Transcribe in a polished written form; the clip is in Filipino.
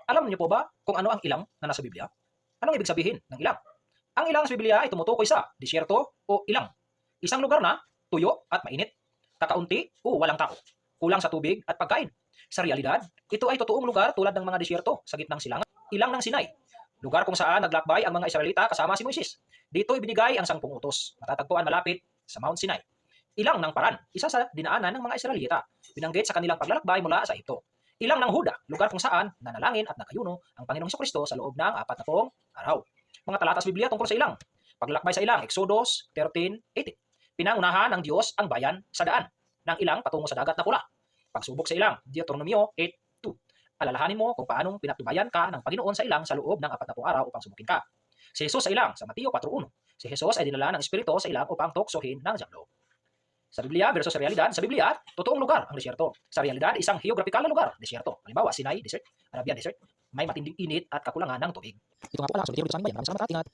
Alam niyo po ba kung ano ang ilang na nasa Biblia? Anong ibig sabihin ng ilang? Ang ilang sa Biblia ay tumutukoy sa disyerto o ilang. Isang lugar na tuyo at mainit, kakaunti o walang tao, kulang sa tubig at pagkain. Sa realidad, ito ay totoong lugar tulad ng mga disyerto sa gitnang silangan. Ilang ng Sinai, lugar kung saan naglakbay ang mga Israelita kasama si Moises. Dito ibinigay ang 10 utos, matatagpuan malapit sa Mount Sinai. Ilang ng Paran, isa sa dinaanan ng mga Israelita, binanggit sa kanilang paglalakbay mula sa Ehipto. Ilang ng Huda, lugar kung saan nanalangin at nagayuno ang Panginoong Hesuscristo sa loob ng 40 araw. Mga talata sa Biblia tungkol sa ilang. Paglakbay sa ilang, Exodus 13:18. Pinangunahan ng Diyos ang bayan sa daan ng ilang patungo sa dagat na pula. Pagsubok sa ilang, Deuteronomio 8:2. Alalahanin mo kung paanong pinatubayan ka ng Panginoon sa ilang sa loob ng 40 araw upang subukin ka. Si Jesus sa ilang, sa Mateo 4:1. Si Jesus ay dinala ng Espiritu sa ilang upang tuksohin ng diablo. Sa Biblia versus sa realidad, sa Biblia, totoong lugar ang desyerto. Sa realidad, isang geographical na lugar, desyerto. Halimbawa, Sinai Desert, Arabian Desert, may matinding init at kakulangan ng tubig. Ito nga po pala, so dito sa aming bayan. Maraming salamat at ingat.